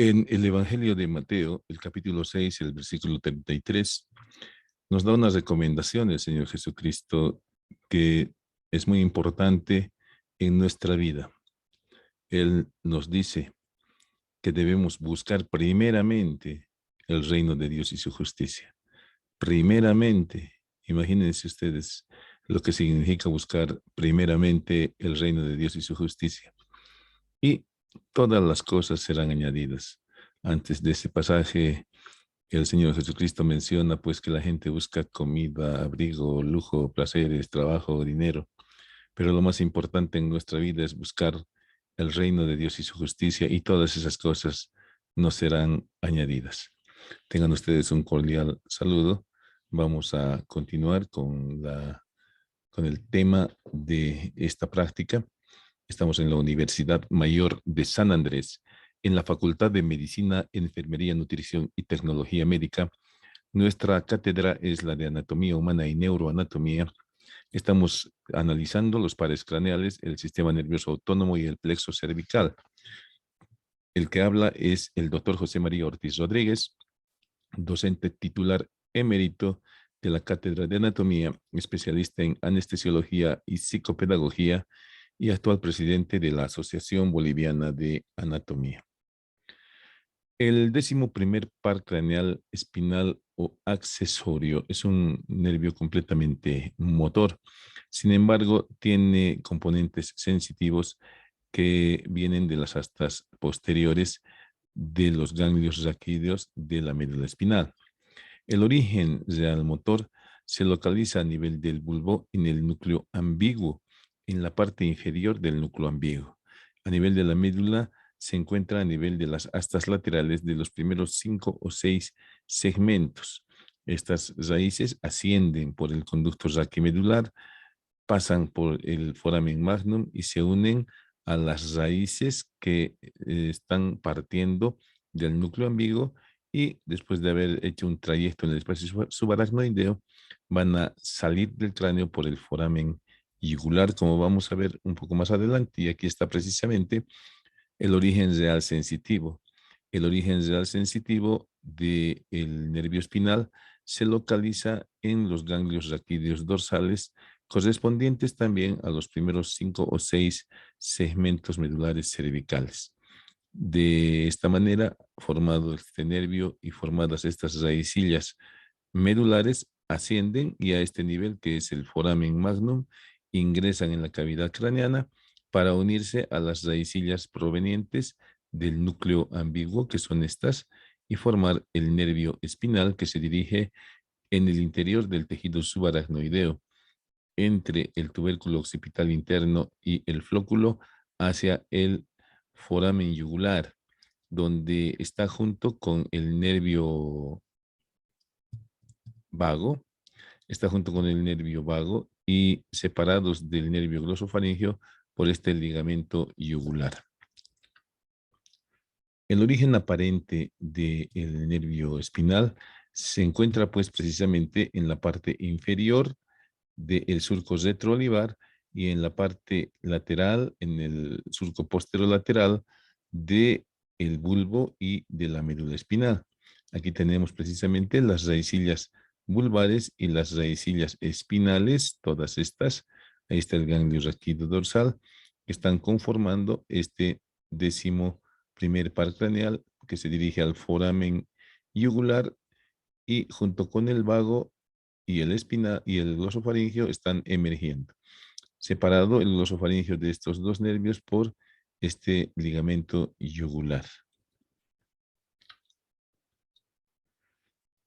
En el Evangelio de Mateo, el capítulo 6, el versículo 33, nos da unas recomendaciones, Señor Jesucristo, que es muy importante en nuestra vida. Él nos dice que debemos buscar primeramente el reino de Dios y su justicia. Primeramente, imagínense ustedes lo que significa buscar primeramente el reino de Dios y su justicia. Y todas las cosas serán añadidas. Antes de ese pasaje, el Señor Jesucristo menciona pues que la gente busca comida, abrigo, lujo, placeres, trabajo, dinero, pero lo más importante en nuestra vida es buscar el reino de Dios y su justicia, y todas esas cosas nos serán añadidas. Tengan ustedes un cordial saludo. Vamos a continuar con el tema de esta práctica. Estamos en la Universidad Mayor de San Andrés, en la Facultad de Medicina, Enfermería, Nutrición y Tecnología Médica. Nuestra cátedra es la de Anatomía Humana y Neuroanatomía. Estamos analizando los pares craneales, el sistema nervioso autónomo y el plexo cervical. El que habla es el doctor José María Ortiz Rodríguez, docente titular emérito de la Cátedra de Anatomía, especialista en anestesiología y psicopedagogía y actual presidente de la Asociación Boliviana de Anatomía. El 11º par craneal espinal o accesorio es un nervio completamente motor. Sin embargo, tiene componentes sensitivos que vienen de las astas posteriores de los ganglios raquídeos de la médula espinal. El origen real motor se localiza a nivel del bulbo en el núcleo ambiguo, en la parte inferior del núcleo ambiguo. A nivel de la médula se encuentra a nivel de las astas laterales de los primeros 5 o 6 segmentos. Estas raíces ascienden por el conducto raquimedular, pasan por el foramen magnum y se unen a las raíces que están partiendo del núcleo ambiguo, y después de haber hecho un trayecto en el espacio subaracnoideo, van a salir del cráneo por el foramen yugular, como vamos a ver un poco más adelante. Y aquí está precisamente el origen real sensitivo. El origen real sensitivo del nervio espinal se localiza en los ganglios raquídeos dorsales, correspondientes también a los primeros 5 o 6 segmentos medulares cervicales. De esta manera, formado este nervio y formadas estas raicillas medulares, ascienden y a este nivel, que es el foramen magnum, ingresan en la cavidad craneana para unirse a las raicillas provenientes del núcleo ambiguo, que son estas, y formar el nervio espinal, que se dirige en el interior del tejido subaracnoideo, entre el tubérculo occipital interno y el flóculo, hacia el foramen yugular, donde está junto con el nervio vago, y separados del nervio glosofaringeo por este ligamento yugular. El origen aparente del nervio espinal se encuentra pues precisamente en la parte inferior del surco retroolivar y en la parte lateral, en el surco posterolateral de el bulbo y de la médula espinal. Aquí tenemos precisamente las raicillas vulvares y las raicillas espinales, todas estas. Ahí está el ganglio raquídeo dorsal, que están conformando este 11º par craneal, que se dirige al foramen yugular, y junto con el vago y el espina y el glosofaringeo están emergiendo, separado el glosofaringeo de estos dos nervios por este ligamento yugular.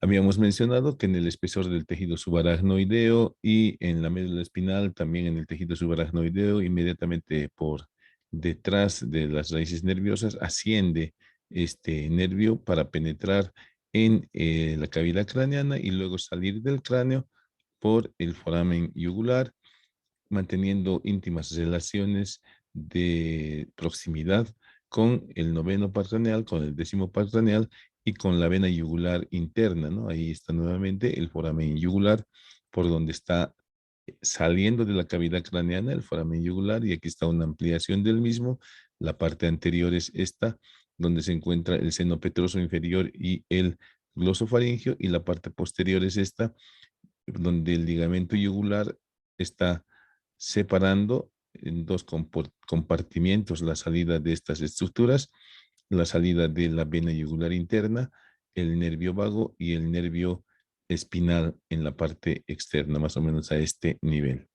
Habíamos mencionado que en el espesor del tejido subaracnoideo y en la médula espinal, también en el tejido subaracnoideo, inmediatamente por detrás de las raíces nerviosas, asciende este nervio para penetrar en la cavidad craneana y luego salir del cráneo por el foramen yugular, manteniendo íntimas relaciones de proximidad con el 9º par craneal, con el 10º par craneal y con la vena yugular interna, ¿no? Ahí está nuevamente el foramen yugular, por donde está saliendo de la cavidad craneana el foramen yugular, y aquí está una ampliación del mismo. La parte anterior es esta, donde se encuentra el seno petroso inferior y el glosofaringio, y la parte posterior es esta, donde el ligamento yugular está separando en dos compartimientos la salida de estas estructuras, la salida de la vena yugular interna, el nervio vago y el nervio espinal en la parte externa, más o menos a este nivel.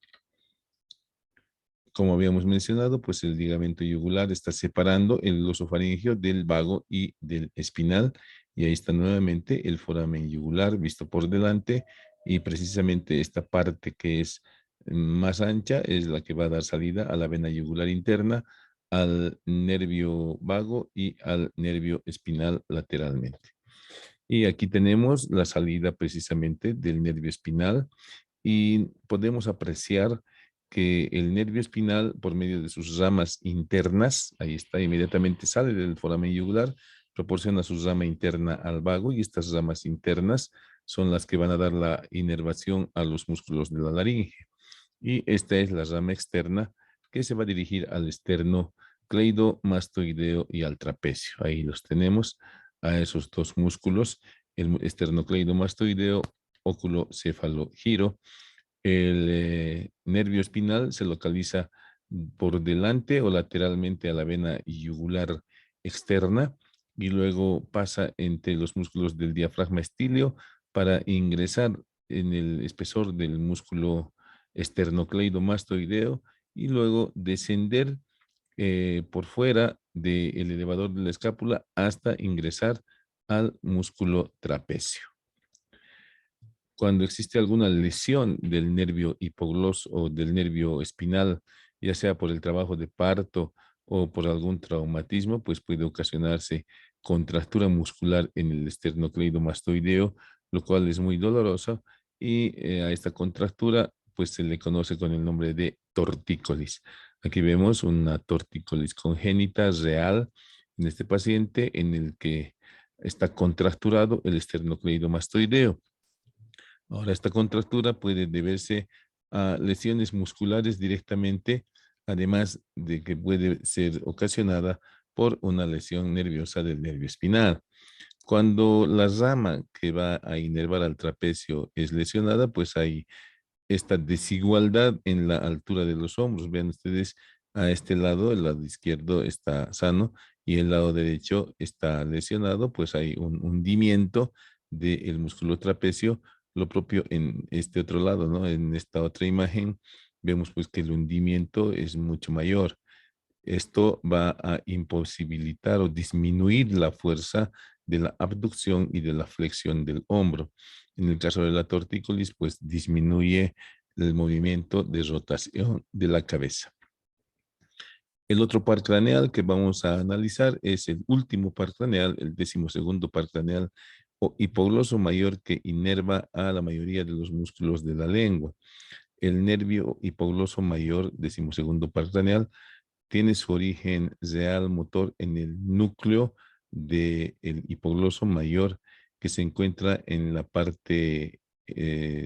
Como habíamos mencionado, pues el ligamento yugular está separando el glosofaringio del vago y del espinal, y ahí está nuevamente el foramen yugular visto por delante, y precisamente esta parte que es más ancha es la que va a dar salida a la vena yugular interna, al nervio vago y al nervio espinal lateralmente. Y aquí tenemos la salida precisamente del nervio espinal, y podemos apreciar que el nervio espinal, por medio de sus ramas internas, ahí está, inmediatamente sale del foramen yugular, proporciona su rama interna al vago, y estas ramas internas son las que van a dar la inervación a los músculos de la laringe. Y esta es la rama externa que se va a dirigir al esternocleidomastoideo y al trapecio. Ahí los tenemos, a esos dos músculos, el esternocleidomastoideo, óculo cefalogiro. El nervio espinal se localiza por delante o lateralmente a la vena yugular externa, y luego pasa entre los músculos del diafragma estíleo para ingresar en el espesor del músculo esternocleidomastoideo, y luego descender por fuera del elevador de la escápula hasta ingresar al músculo trapecio. Cuando existe alguna lesión del nervio hipogloso o del nervio espinal, ya sea por el trabajo de parto o por algún traumatismo, pues puede ocasionarse contractura muscular en el esternocleidomastoideo, lo cual es muy doloroso, y a esta contractura pues se le conoce con el nombre de tortícolis. Aquí vemos una tortícolis congénita real en este paciente, en el que está contracturado el esternocleidomastoideo. Ahora, esta contractura puede deberse a lesiones musculares directamente, además de que puede ser ocasionada por una lesión nerviosa del nervio espinal. Cuando la rama que va a inervar al trapecio es lesionada, pues hay esta desigualdad en la altura de los hombros. Vean ustedes, a este lado, el lado izquierdo está sano y el lado derecho está lesionado, pues hay un hundimiento del músculo trapecio. Lo propio en este otro lado, ¿no? En esta otra imagen vemos pues que el hundimiento es mucho mayor. Esto va a imposibilitar o disminuir la fuerza de la abducción y de la flexión del hombro. En el caso de la tortícolis, pues disminuye el movimiento de rotación de la cabeza. El otro par craneal que vamos a analizar es el último par craneal, el 12º par craneal o hipogloso mayor, que inerva a la mayoría de los músculos de la lengua. El nervio hipogloso mayor, 12º par craneal, tiene su origen real motor en el núcleo del hipogloso mayor, que se encuentra en la parte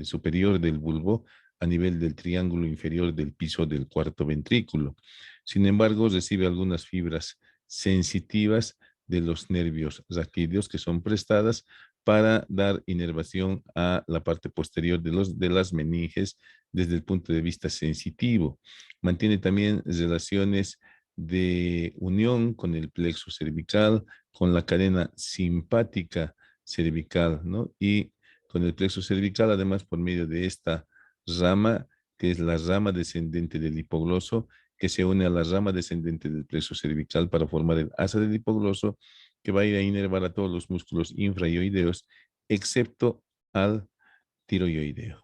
superior del bulbo, a nivel del triángulo inferior del piso del cuarto ventrículo. Sin embargo, recibe algunas fibras sensitivas de los nervios raquídeos, que son prestadas para dar inervación a la parte posterior de las meninges desde el punto de vista sensitivo. Mantiene también relaciones de unión con el plexo cervical, con la cadena simpática cervical, ¿no? Y con el plexo cervical, además, por medio de esta rama, que es la rama descendente del hipogloso, que se une a la rama descendente del plexo cervical para formar el asa del hipogloso, que va a ir a inervar a todos los músculos infraioideos, excepto al tiroideo.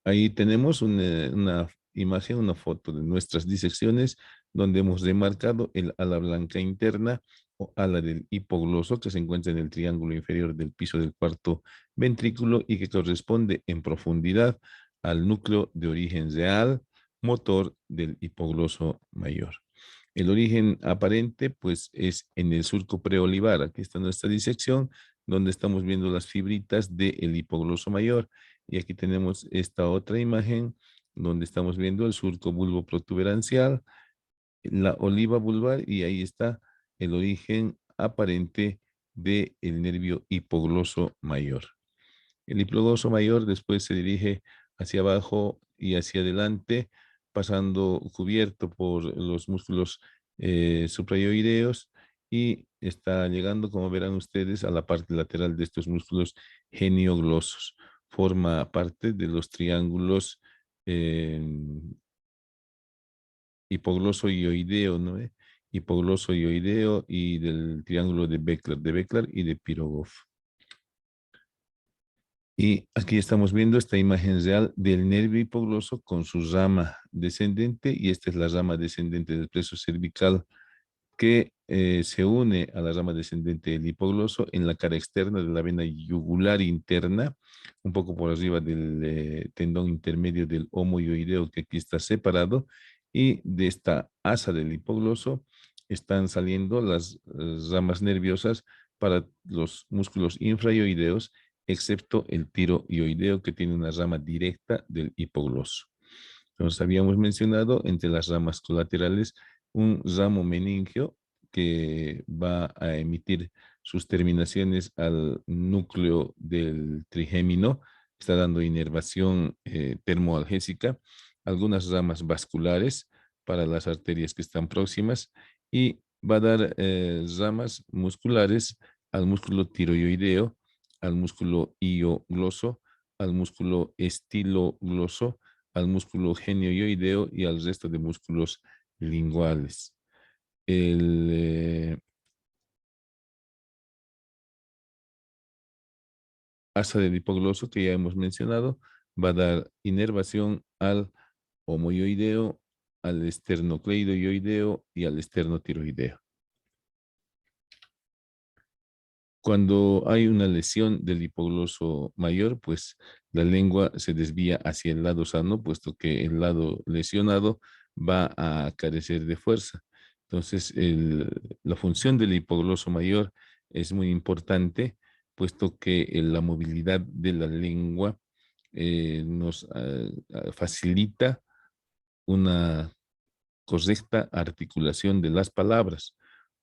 Ahí tenemos una imagen, una foto de nuestras disecciones, donde hemos remarcado el ala blanca interna o ala del hipogloso, que se encuentra en el triángulo inferior del piso del cuarto ventrículo y que corresponde en profundidad al núcleo de origen real motor del hipogloso mayor. El origen aparente, pues, es en el surco preolivar. Aquí está nuestra disección, donde estamos viendo las fibritas del hipogloso mayor. Y aquí tenemos esta otra imagen, donde estamos viendo el surco bulbo protuberancial, la oliva vulvar y ahí está el origen aparente del nervio hipogloso mayor. El hipogloso mayor después se dirige hacia abajo y hacia adelante, pasando cubierto por los músculos suprayoideos y está llegando, como verán ustedes, a la parte lateral de estos músculos genioglosos. Forma parte de los triángulos eh, hipogloso ioideo, ¿no? Hipogloso ioideo y del triángulo de Beckler y de Pirogov. Y aquí estamos viendo esta imagen real del nervio hipogloso con su rama descendente, y esta es la rama descendente del plexo cervical que se une a la rama descendente del hipogloso en la cara externa de la vena yugular interna, un poco por arriba del tendón intermedio del homoioideo que aquí está separado, y de esta asa del hipogloso están saliendo las ramas nerviosas para los músculos infraioideos, excepto el tiroioideo que tiene una rama directa del hipogloso. Entonces habíamos mencionado entre las ramas colaterales un ramo meningio que va a emitir sus terminaciones al núcleo del trigémino, está dando inervación termoalgésica, algunas ramas vasculares para las arterias que están próximas, y va a dar ramas musculares al músculo tiroideo, al músculo iogloso, al músculo estilogloso, al músculo genioideo y al resto de músculos linguales. El asa del hipogloso que ya hemos mencionado va a dar inervación al homoioideo, al esternocleidoioideo y al esternotiroideo. Cuando hay una lesión del hipogloso mayor, pues la lengua se desvía hacia el lado sano, puesto que el lado lesionado va a carecer de fuerza. Entonces, la función del hipogloso mayor es muy importante, puesto que la movilidad de la lengua nos facilita una correcta articulación de las palabras,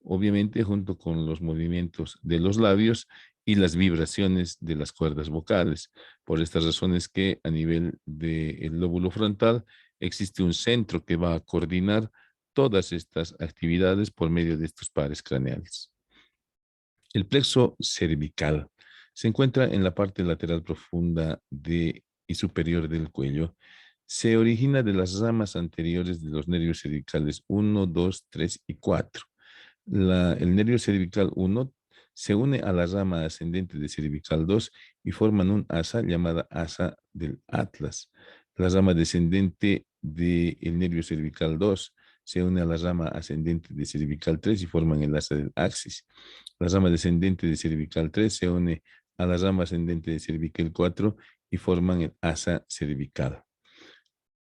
obviamente junto con los movimientos de los labios y las vibraciones de las cuerdas vocales. Por estas razones que a nivel del lóbulo frontal existe un centro que va a coordinar todas estas actividades por medio de estos pares craneales. El plexo cervical se encuentra en la parte lateral profunda y superior del cuello. Se origina de las ramas anteriores de los nervios cervicales 1, 2, 3 y 4. El nervio cervical 1 se une a la rama ascendente de cervical 2 y forman un asa llamada asa del atlas. La rama descendente del nervio cervical 2 se une a la rama ascendente de cervical 3 y forman el asa del axis. La rama descendente de cervical 3 se une a la rama ascendente de cervical 4 y forman el asa cervical.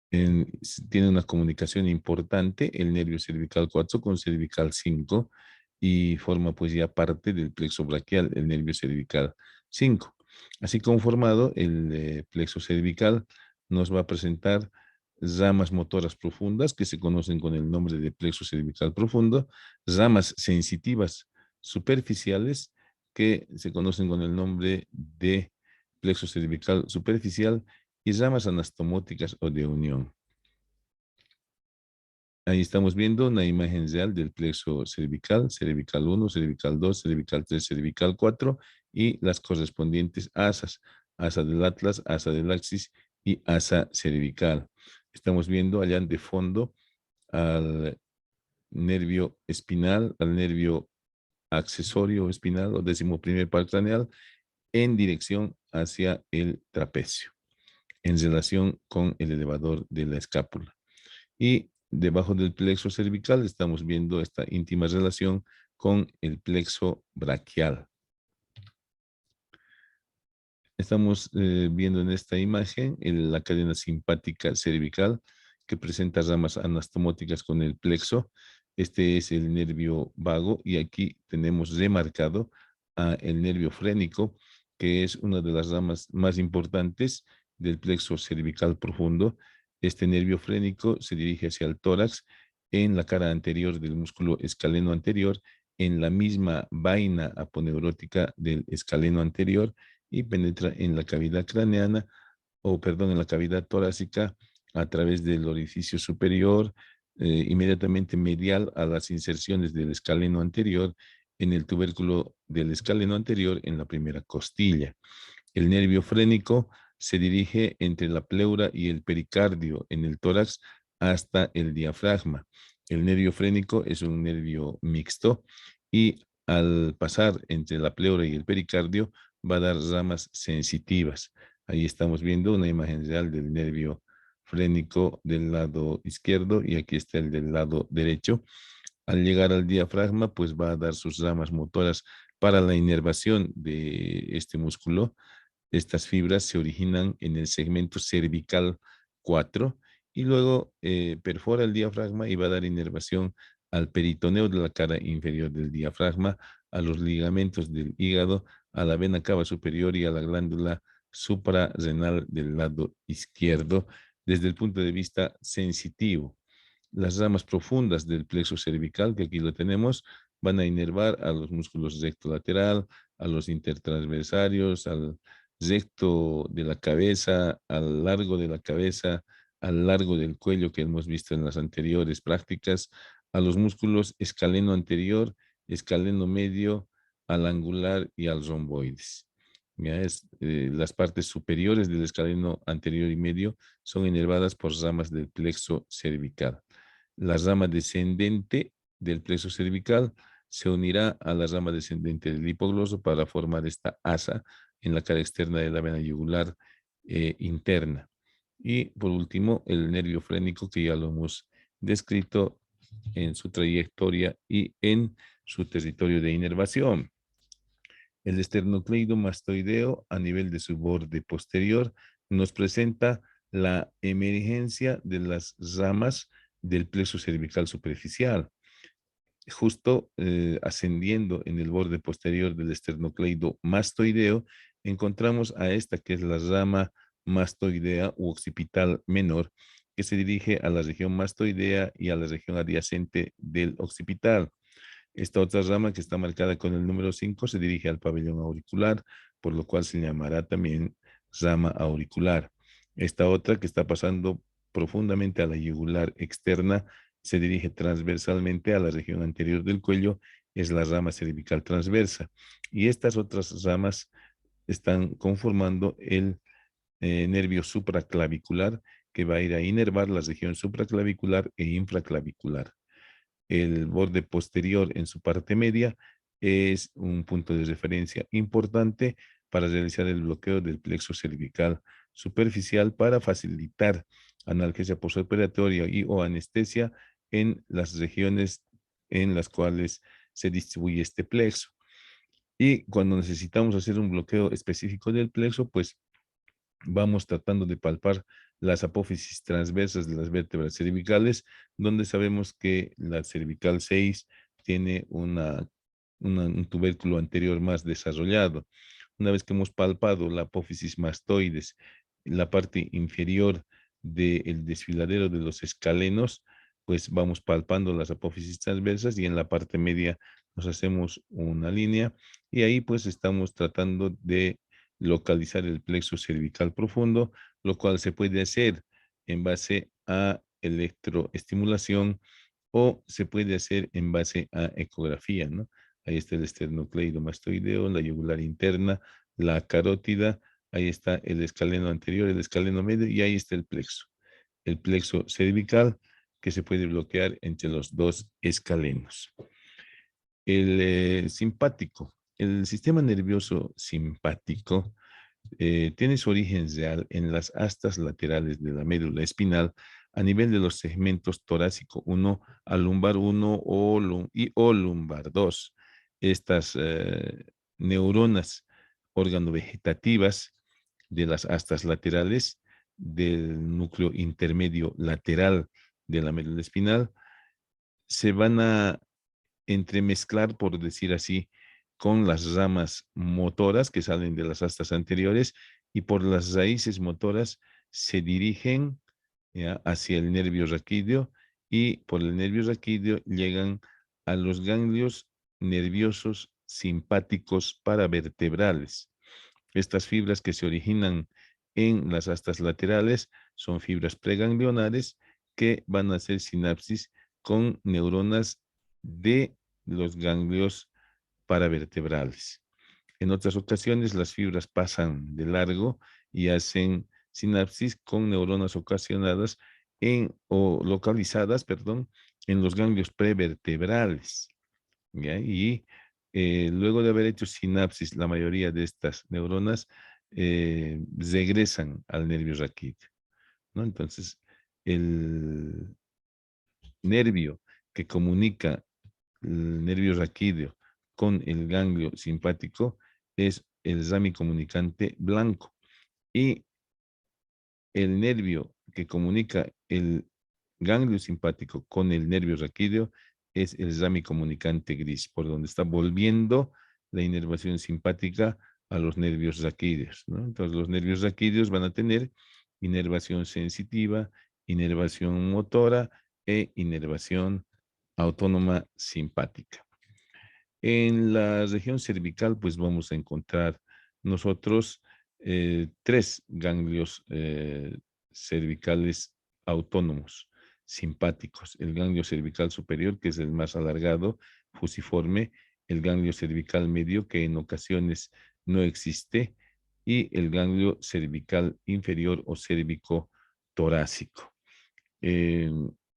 Tiene una comunicación importante el nervio cervical 4 con cervical 5 y forma pues ya parte del plexo braquial, el nervio cervical 5. Así conformado, el plexo cervical nos va a presentar ramas motoras profundas que se conocen con el nombre de plexo cervical profundo, ramas sensitivas superficiales que se conocen con el nombre de plexo cervical superficial, y ramas anastomóticas o de unión. Ahí estamos viendo una imagen real del plexo cervical, cervical 1, cervical 2, cervical 3, cervical 4 y las correspondientes asas, asa del atlas, asa del axis y asa cervical. Estamos viendo allá de fondo al nervio espinal, al nervio accesorio espinal o 11º par craneal en dirección hacia el trapecio, en relación con el elevador de la escápula. Y debajo del plexo cervical estamos viendo esta íntima relación con el plexo braquial. Estamos viendo en esta imagen la cadena simpática cervical que presenta ramas anastomóticas con el plexo. Este es el nervio vago y aquí tenemos remarcado el nervio frénico, que es una de las ramas más importantes del plexo cervical profundo. Este nervio frénico se dirige hacia el tórax en la cara anterior del músculo escaleno anterior, en la misma vaina aponeurótica del escaleno anterior y penetra en la cavidad craneana, o perdón, en la cavidad torácica a través del orificio superior, inmediatamente medial a las inserciones del escaleno anterior, en el tubérculo del escaleno anterior, en la primera costilla. El nervio frénico se dirige entre la pleura y el pericardio en el tórax hasta el diafragma. El nervio frénico es un nervio mixto y al pasar entre la pleura y el pericardio va a dar ramas sensitivas. Ahí estamos viendo una imagen real del nervio frénico del lado izquierdo y aquí está el del lado derecho. Al llegar al diafragma, pues va a dar sus ramas motoras para la inervación de este músculo. Estas fibras se originan en el segmento cervical 4 y luego perfora el diafragma y va a dar inervación al peritoneo de la cara inferior del diafragma, a los ligamentos del hígado, a la vena cava superior y a la glándula suprarrenal del lado izquierdo desde el punto de vista sensitivo. Las ramas profundas del plexo cervical, que aquí lo tenemos, van a inervar a los músculos rectolateral, a los intertransversarios, al recto de la cabeza, al largo de la cabeza, al largo del cuello que hemos visto en las anteriores prácticas, a los músculos escaleno anterior, escaleno medio, al angular y al romboides. Las partes superiores del escaleno anterior y medio son inervadas por ramas del plexo cervical. La rama descendente del plexo cervical se unirá a la rama descendente del hipogloso para formar esta asa en la cara externa de la vena yugular interna. Y por último, el nervio frénico, que ya lo hemos descrito en su trayectoria y en su territorio de inervación. El esternocleidomastoideo, a nivel de su borde posterior, nos presenta la emergencia de las ramas del plexo cervical superficial. Justo ascendiendo en el borde posterior del esternocleidomastoideo, encontramos a esta que es la rama mastoidea u occipital menor, que se dirige a la región mastoidea y a la región adyacente del occipital. Esta otra rama que está marcada con el número 5 se dirige al pabellón auricular, por lo cual se llamará también rama auricular. Esta otra que está pasando profundamente a la yugular externa se dirige transversalmente a la región anterior del cuello, es la rama cervical transversa. Y estas otras ramas están conformando el nervio supraclavicular que va a ir a inervar la región supraclavicular e infraclavicular. El borde posterior en su parte media es un punto de referencia importante para realizar el bloqueo del plexo cervical superficial para facilitar analgesia postoperatoria y o anestesia en las regiones en las cuales se distribuye este plexo. Y cuando necesitamos hacer un bloqueo específico del plexo, pues vamos tratando de palpar las apófisis transversas de las vértebras cervicales, donde sabemos que la cervical 6 tiene un tubérculo anterior más desarrollado. Una vez que hemos palpado la apófisis mastoides, la parte inferior del desfiladero de los escalenos, pues vamos palpando las apófisis transversas y en la parte media nos hacemos una línea y ahí pues estamos tratando de localizar el plexo cervical profundo, lo cual se puede hacer en base a electroestimulación o se puede hacer en base a ecografía, ¿no? Ahí está el esternocleidomastoideo, la yugular interna, la carótida, ahí está el escaleno anterior, el escaleno medio y ahí está el plexo cervical que se puede bloquear entre los dos escalenos. El simpático. El sistema nervioso simpático tiene su origen real en las astas laterales de la médula espinal a nivel de los segmentos torácico 1 a lumbar 1 o lumbar 2. Estas neuronas organovegetativas de las astas laterales del núcleo intermedio lateral de la médula espinal se van a entremezclar, por decir así, con las ramas motoras que salen de las astas anteriores y por las raíces motoras se dirigen, ¿ya?, hacia el nervio raquídeo y por el nervio raquídeo llegan a los ganglios nerviosos simpáticos paravertebrales. Estas fibras que se originan en las astas laterales son fibras preganglionares que van a hacer sinapsis con neuronas de los ganglios paravertebrales. En otras ocasiones, las fibras pasan de largo y hacen sinapsis con neuronas ocasionadas o localizadas, perdón, en los ganglios prevertebrales. ¿Ya? Y luego de haber hecho sinapsis, la mayoría de estas neuronas regresan al nervio raquídeo, ¿no? Entonces, el nervio que comunica el nervio raquídeo con el ganglio simpático es el rami comunicante blanco. Y el nervio que comunica el ganglio simpático con el nervio raquídeo es el rami comunicante gris, por donde está volviendo la inervación simpática a los nervios raquídeos, ¿no? Entonces, los nervios raquídeos van a tener inervación sensitiva, inervación motora e inervación autónoma simpática. En la región cervical, pues vamos a encontrar nosotros tres ganglios cervicales autónomos, simpáticos. El ganglio cervical superior, que es el más alargado, fusiforme, el ganglio cervical medio, que en ocasiones no existe, y el ganglio cervical inferior o cérvico torácico. Eh,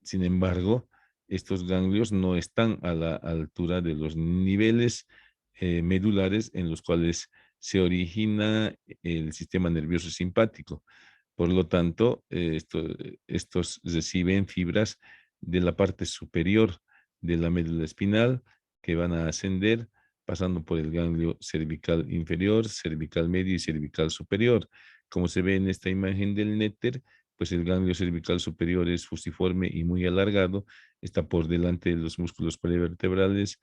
Sin embargo, estos ganglios no están a la altura de los niveles medulares en los cuales se origina el sistema nervioso simpático. Por lo tanto, estos reciben fibras de la parte superior de la médula espinal que van a ascender pasando por el ganglio cervical inferior, cervical medio y cervical superior. Como se ve en esta imagen del néter, pues el ganglio cervical superior es fusiforme y muy alargado, está por delante de los músculos prevertebrales,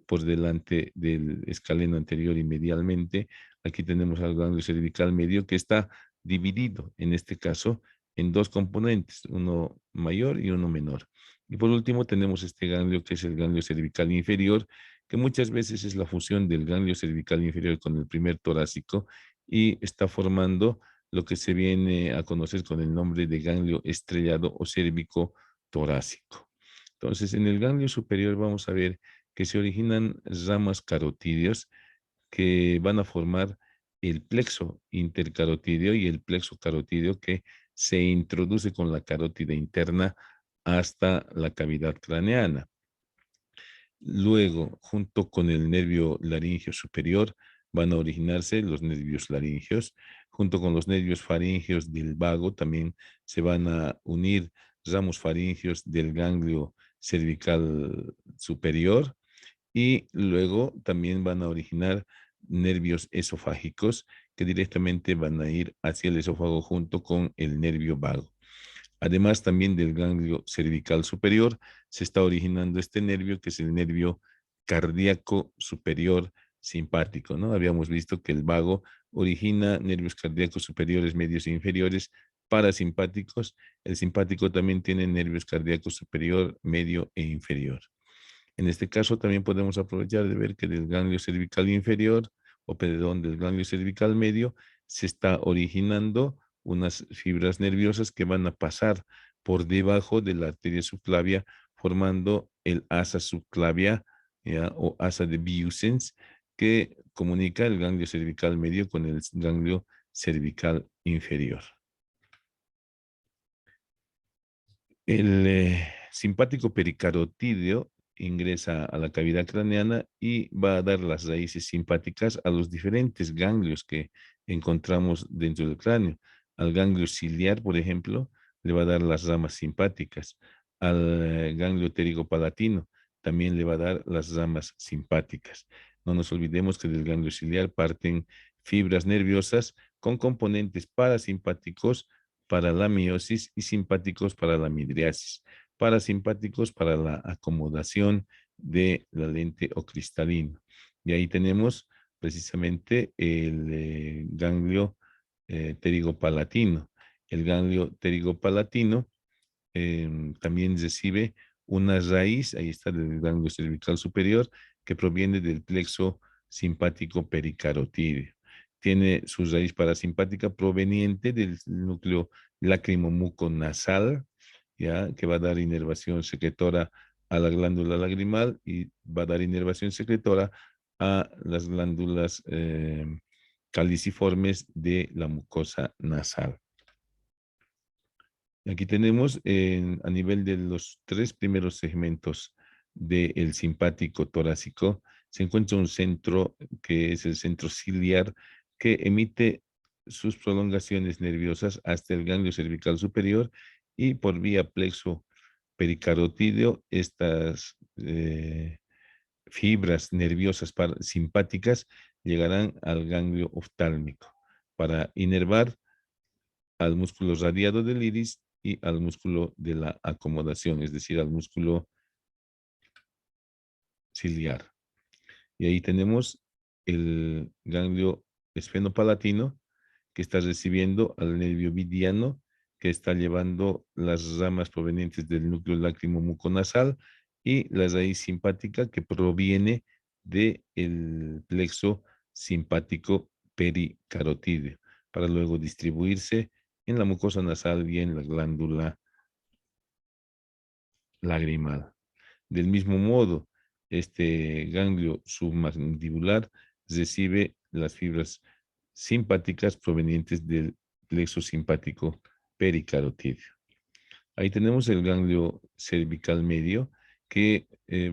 por delante del escaleno anterior y medialmente. Aquí tenemos al ganglio cervical medio que está dividido, en este caso, en dos componentes, uno mayor y uno menor. Y por último tenemos este ganglio que es el ganglio cervical inferior, que muchas veces es la fusión del ganglio cervical inferior con el primer torácico y está formando lo que se viene a conocer con el nombre de ganglio estrellado o cérvico torácico. Entonces, en el ganglio superior vamos a ver que se originan ramas carotídeas que van a formar el plexo intercarotídeo y el plexo carotídeo que se introduce con la carótida interna hasta la cavidad craneana. Luego, junto con el nervio laríngeo superior, van a originarse los nervios laringeos. Junto con los nervios faringeos del vago, también se van a unir ramos faringeos del ganglio cervical superior. Y luego también van a originar nervios esofágicos que directamente van a ir hacia el esófago junto con el nervio vago. Además, también del ganglio cervical superior, se está originando este nervio, que es el nervio cardíaco superior simpático, ¿no? Habíamos visto que el vago origina nervios cardíacos superiores, medios e inferiores parasimpáticos. El simpático también tiene nervios cardíacos superior, medio e inferior. En este caso, también podemos aprovechar de ver que del ganglio cervical inferior, o perdón, del ganglio cervical medio, se está originando unas fibras nerviosas que van a pasar por debajo de la arteria subclavia, formando el asa subclavia, ¿ya? O asa de Biusens, que comunica el ganglio cervical medio con el ganglio cervical inferior. El simpático pericarotídeo ingresa a la cavidad craneana y va a dar las raíces simpáticas a los diferentes ganglios que encontramos dentro del cráneo. Al ganglio ciliar, por ejemplo, le va a dar las ramas simpáticas. Al ganglio pterigopalatino también le va a dar las ramas simpáticas. No nos olvidemos que del ganglio ciliar parten fibras nerviosas con componentes parasimpáticos para la meiosis y simpáticos para la midriasis, parasimpáticos para la acomodación de la lente o cristalino. Y ahí tenemos precisamente el ganglio pterigopalatino. El ganglio pterigopalatino también recibe una raíz, ahí está, del ganglio cervical superior, que proviene del plexo simpático pericarotídeo. Tiene su raíz parasimpática proveniente del núcleo lacrimomuconasal, ya, que va a dar inervación secretora a la glándula lagrimal y va a dar inervación secretora a las glándulas caliciformes de la mucosa nasal. Aquí tenemos a nivel de los 3 primeros segmentos del simpático torácico, se encuentra un centro que es el centro ciliar que emite sus prolongaciones nerviosas hasta el ganglio cervical superior y por vía plexo pericarotídeo estas fibras nerviosas simpáticas llegarán al ganglio oftálmico para inervar al músculo radiado del iris y al músculo de la acomodación, es decir, al músculo ciliar. Y ahí tenemos el ganglio esfenopalatino que está recibiendo al nervio vidiano que está llevando las ramas provenientes del núcleo lacrimomuconasal y la raíz simpática que proviene del plexo simpático pericarotídeo para luego distribuirse en la mucosa nasal y en la glándula lagrimal. Del mismo modo, este ganglio submandibular recibe las fibras simpáticas provenientes del plexo simpático pericarotídeo. Ahí tenemos el ganglio cervical medio que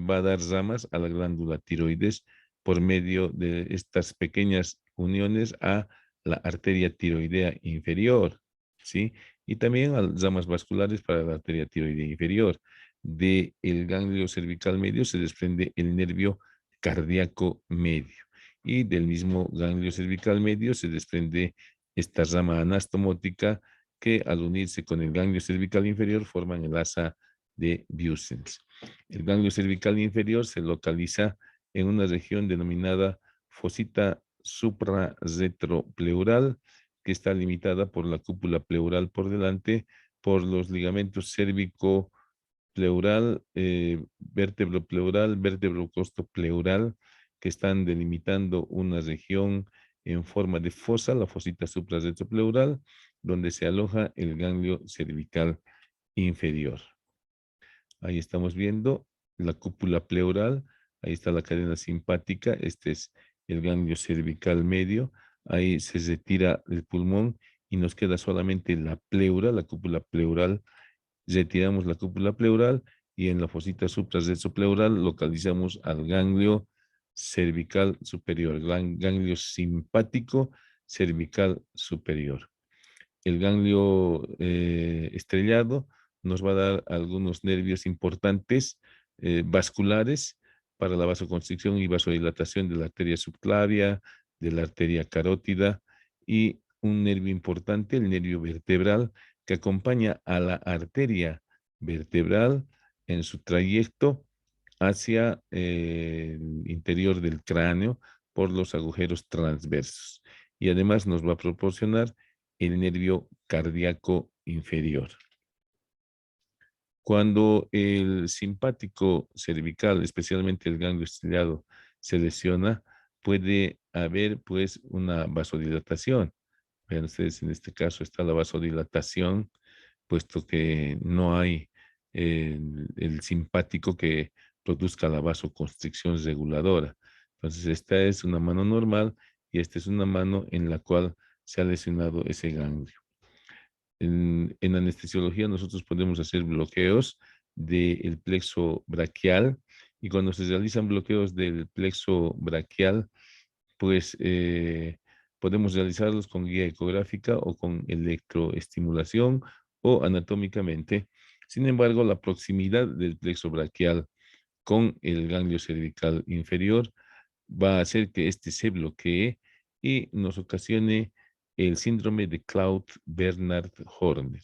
va a dar ramas a la glándula tiroides por medio de estas pequeñas uniones a la arteria tiroidea inferior, ¿sí? Y también a ramas vasculares para la arteria tiroidea inferior. Del ganglio cervical medio se desprende el nervio cardíaco medio. Y del mismo ganglio cervical medio se desprende esta rama anastomótica que al unirse con el ganglio cervical inferior forman el asa de Busens. El ganglio cervical inferior se localiza en una región denominada fosita suprarretropleural, que está limitada por la cúpula pleural por delante, por los ligamentos cérvico pleural, vértebro pleural, vértebro costopleural, que están delimitando una región en forma de fosa, la fosita suprarretropleural, donde se aloja el ganglio cervical inferior. Ahí estamos viendo la cúpula pleural, ahí está la cadena simpática, este es el ganglio cervical medio, ahí se retira el pulmón y nos queda solamente la pleura, la cúpula pleural. Retiramos la cúpula pleural y en la fosita suprarretropleural localizamos al ganglio cervical superior, ganglio simpático cervical superior. El ganglio estrellado nos va a dar algunos nervios importantes vasculares para la vasoconstricción y vasodilatación de la arteria subclavia, de la arteria carótida y un nervio importante, el nervio vertebral, que acompaña a la arteria vertebral en su trayecto hacia el interior del cráneo por los agujeros transversos. Y además nos va a proporcionar el nervio cardíaco inferior. Cuando el simpático cervical, especialmente el ganglio estriado, se lesiona, puede haber pues una vasodilatación. Vean ustedes, en este caso está la vasodilatación, puesto que no hay el simpático que produzca la vasoconstricción reguladora. Entonces, esta es una mano normal y esta es una mano en la cual se ha lesionado ese ganglio. En anestesiología nosotros podemos hacer bloqueos del plexo braquial y cuando se realizan bloqueos del plexo braquial, pues podemos realizarlos con guía ecográfica o con electroestimulación o anatómicamente. Sin embargo, la proximidad del plexo braquial con el ganglio cervical inferior va a hacer que este se bloquee y nos ocasione el síndrome de Claude-Bernard-Horner.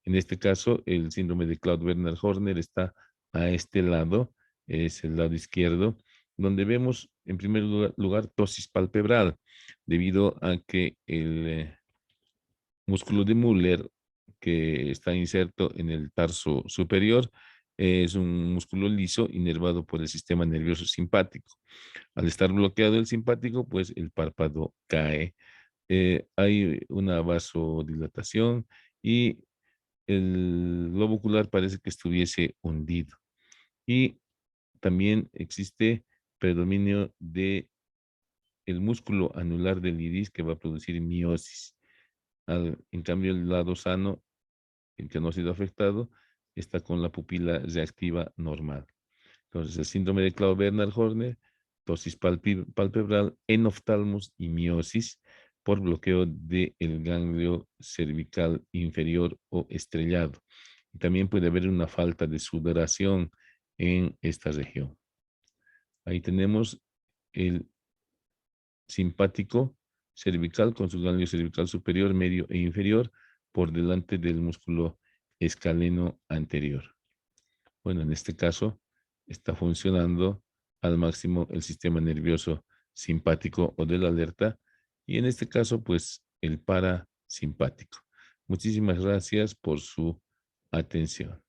En este caso, el síndrome de Claude-Bernard-Horner está a este lado, es el lado izquierdo, donde vemos en primer lugar ptosis palpebral, debido a que el músculo de Müller que está inserto en el tarso superior. Es un músculo liso inervado por el sistema nervioso simpático. Al estar bloqueado el simpático, pues el párpado cae. Hay una vasodilatación y el globo ocular parece que estuviese hundido. Y también existe predominio de el músculo anular del iris que va a producir miosis. En cambio, el lado sano, el que no ha sido afectado, está con la pupila reactiva normal. Entonces, el síndrome de Claude-Bernard-Horner, ptosis palpebral, enoftalmos y miosis por bloqueo del ganglio cervical inferior o estrellado. Y también puede haber una falta de sudoración en esta región. Ahí tenemos el simpático cervical con su ganglio cervical superior, medio e inferior por delante del músculo escaleno anterior. Bueno, en este caso está funcionando al máximo el sistema nervioso simpático o de la alerta y en este caso pues el parasimpático. Muchísimas gracias por su atención.